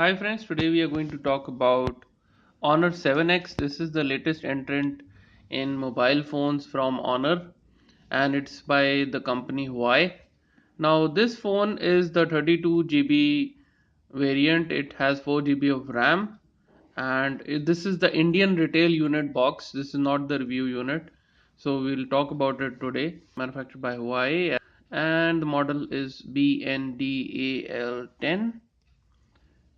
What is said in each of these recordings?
Hi friends, today we are going to talk about Honor 7X. This is the latest entrant in mobile phones from Honor and it's by the company Huawei. Now this phone is the 32 GB variant. It has 4 GB of RAM and this is the Indian retail unit box. This is not the review unit. So we'll talk about it today. Manufactured by Huawei and the model is BNDAL10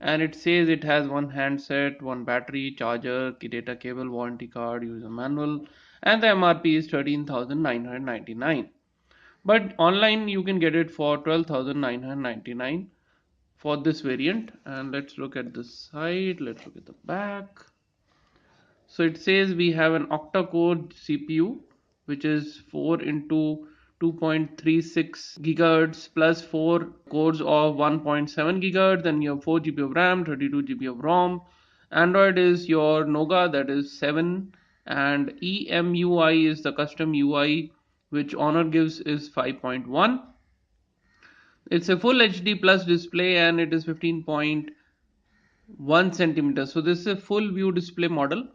and it says it has one handset, one battery, charger, data cable, warranty card, user manual, and the MRP is 13,999. But online you can get it for 12,999 for this variant. And let's look at the side, let's look at the back. So it says we have an octa-core CPU which is 4 into 2.36 gigahertz plus 4 cores of 1.7 gigahertz. Then you have 4 GB of RAM, 32 GB of ROM. Android is your Nougat, that is 7, and EMUI is the custom UI which Honor gives is 5.1. It's a full HD plus display and it is 15.1 centimeters. So this is a full view display model,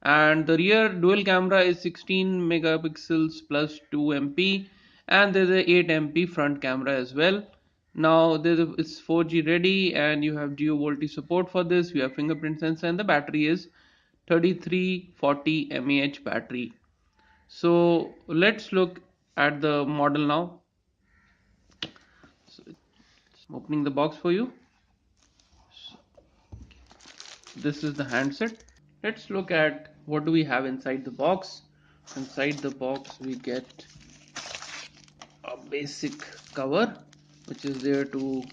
and the rear dual camera is 16 megapixels plus 2 MP, and there's a 8 MP front camera as well. Now it's 4G ready and you have Geo VoLTE support for this. We have fingerprint sensor and the battery is 3340 mAh battery. So let's look at the model now. So I'm opening the box for you. This is the handset. Let's look at what do we have inside the box. Inside the box we get a basic cover which is there to,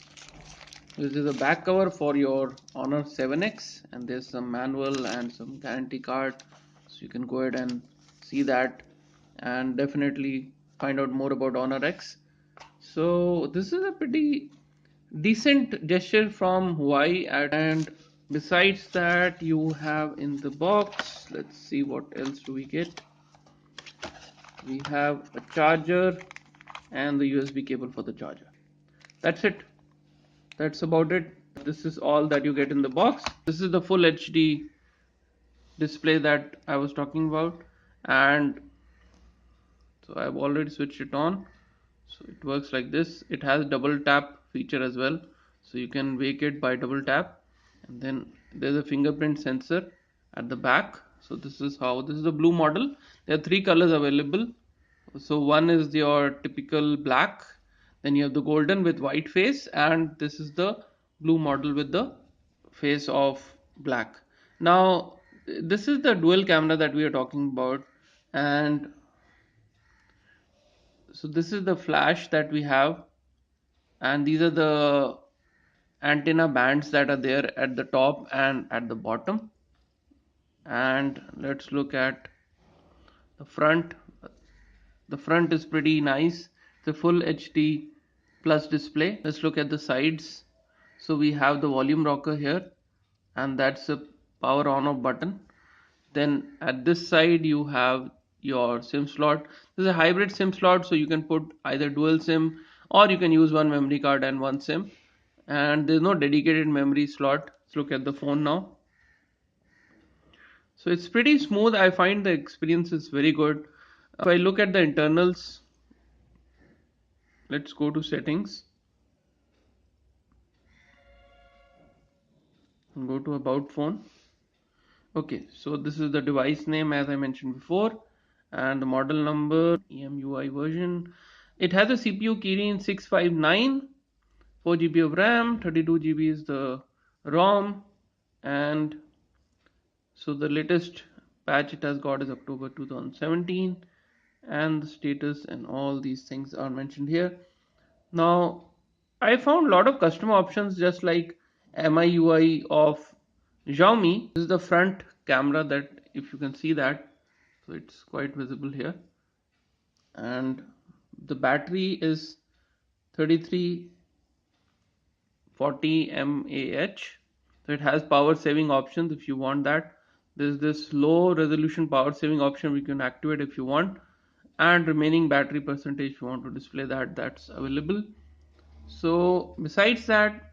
this is a back cover for your Honor 7X, and there's some manual and some guarantee card, so you can go ahead and see that and definitely find out more about Honor X. So this is a pretty decent gesture from Huawei. And besides that you have in the box, let's see what else do we get. We have a charger and the USB cable for the charger. That's it. That's about it. This is all that you get in the box. This is the full HD display that I was talking about, and so I've already switched it on. So it works like this. It has double tap feature as well, so you can wake it by double tap. And then there's a fingerprint sensor at the back. So this is the blue model. There are 3 colors available. So one is your typical black, then you have the golden with white face, and this is the blue model with the face of black. Now this is the dual camera that we are talking about, and so this is the flash that we have, and these are the antenna bands that are there at the top and at the bottom. And let's look at the front. The front is pretty nice. It's a full HD plus display. Let's look at the sides. So we have the volume rocker here, and that's a power on off button. Then at this side you have your SIM slot. This is a hybrid SIM slot, so you can put either dual SIM or you can use one memory card and one SIM. And there's no dedicated memory slot. Let's look at the phone now. So it's pretty smooth. I find the experience is very good. If I look at the internals, let's go to settings and go to about phone. Okay, so this is the device name as I mentioned before, and the model number, EMUI version. It has a CPU Kirin 659, 4 GB of RAM, 32 GB is the ROM, and so the latest patch it has got is October 2017, and the status and all these things are mentioned here. Now I found a lot of custom options just like MIUI of Xiaomi. This is the front camera, that if you can see that, so it's quite visible here, and the battery is 3340 mAh. So it has power saving options if you want that. There's this low resolution power saving option we can activate if you want, and remaining battery percentage if you want to display that, that's available. So besides that,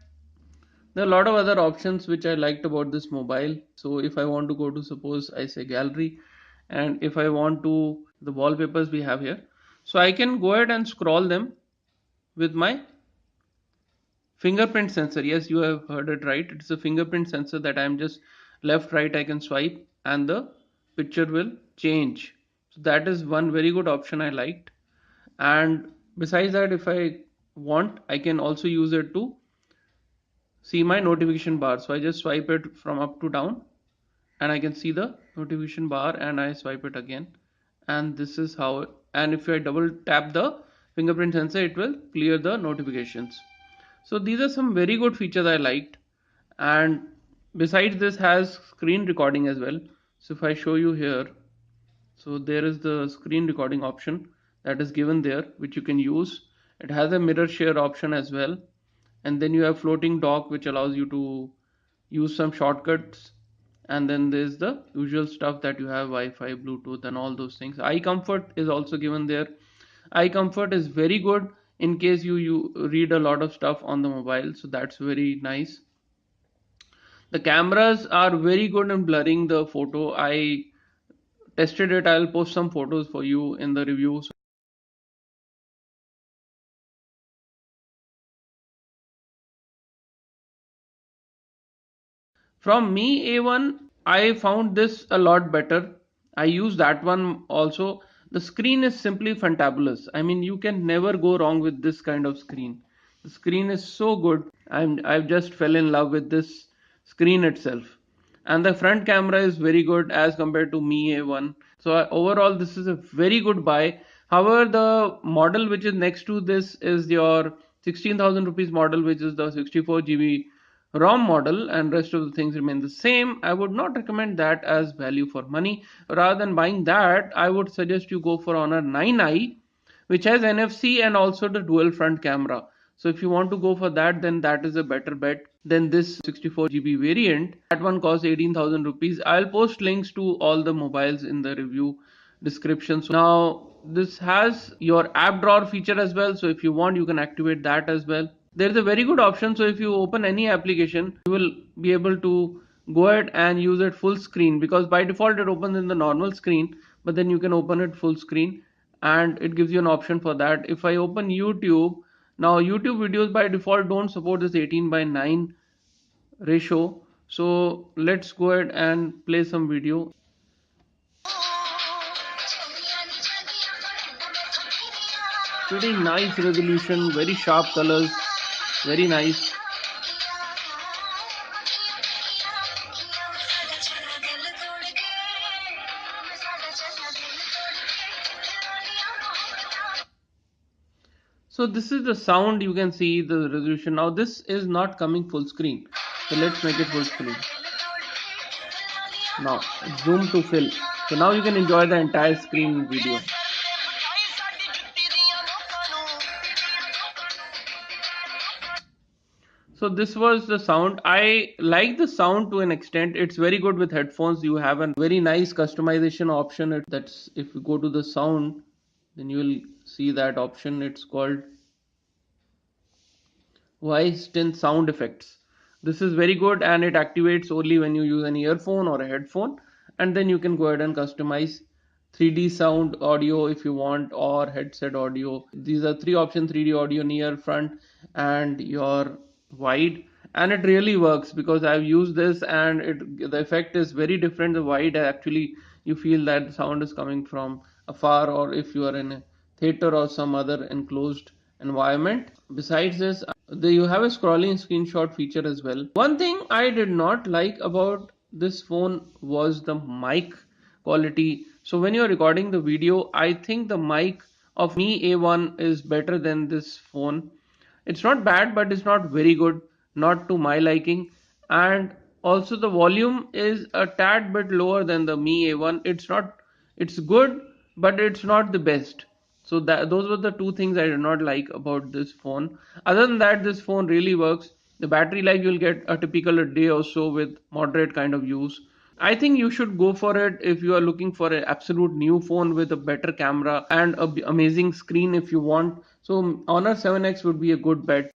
There are a lot of other options which I liked about this mobile. So if I want to go to, suppose I say gallery, and if I want to the wallpapers we have here, so I can go ahead and scroll them with my fingerprint sensor. Yes, you have heard it right. It's a fingerprint sensor that I'm just left, right, I can swipe and the picture will change. So that is one very good option I liked. And besides that, if I want, I can also use it to see my notification bar. So I just swipe it from up to down and I can see the notification bar, and I swipe it again, and this is how. And if I double tap the fingerprint sensor, it will clear the notifications. So these are some very good features I liked. And besides this has screen recording as well. So if I show you here, so there is the screen recording option that is given there, which you can use. It has a mirror share option as well, and then you have floating dock, which allows you to use some shortcuts. And then there's the usual stuff that you have, Wi-Fi, Bluetooth, and all those things. Eye comfort is also given there. Eye comfort is very good in case you read a lot of stuff on the mobile, so that's very nice. The cameras are very good in blurring the photo. I tested it. I'll post some photos for you in the review. From Mi A1, I found this a lot better. I use that one also. The screen is simply fantabulous. I mean, you can never go wrong with this kind of screen. The screen is so good. I've just fell in love with this screen itself. And the front camera is very good as compared to Mi A1. So overall, this is a very good buy. However, the model which is next to this is your 16,000 rupees model, which is the 64 GB ROM model, and rest of the things remain the same. I would not recommend that as value for money. Rather than buying that, I would suggest you go for Honor 9i, which has NFC and also the dual front camera. So if you want to go for that, then that is a better bet than this 64 GB variant. That one costs 18,000 rupees. I'll post links to all the mobiles in the review description. So now this has your app drawer feature as well. So if you want, you can activate that as well. There is a very good option. So if you open any application, you will be able to go ahead and use it full screen, because by default it opens in the normal screen, but then you can open it full screen and it gives you an option for that. If I open YouTube, now YouTube videos by default don't support this 18:9 ratio. So let's go ahead and play some video. Pretty nice resolution, very sharp colors, very nice. So this is the sound. You can see the resolution. Now this is not coming full screen. So let's make it full screen. Now zoom to fill. So now you can enjoy the entire screen video. So this was the sound. I like the sound to an extent. It's very good with headphones. You have a very nice customization option. That's if you go to the sound, then you will see that option. It's called voice in sound effects. This is very good, and it activates only when you use an earphone or a headphone, and then you can go ahead and customize 3D sound audio if you want, or headset audio. These are three options: 3D audio, near, front, and your wide. And it really works because I've used this, and the effect is very different. The wide, actually you feel that the sound is coming from afar, or if you are in a theater or some other enclosed environment. Besides this, you have a scrolling screenshot feature as well. One thing I did not like about this phone was the mic quality. So when you're recording the video, I think the mic of Mi A1 is better than this phone. It's not bad, but it's not very good, not to my liking. And also the volume is a tad bit lower than the Mi A1. It's good, but it's not the best. So those were the two things I did not like about this phone. Other than that, this phone really works. The battery life, you'll get a typical day or so with moderate kind of use. I think you should go for it if you are looking for an absolute new phone with a better camera and an amazing screen if you want. So Honor 7X would be a good bet.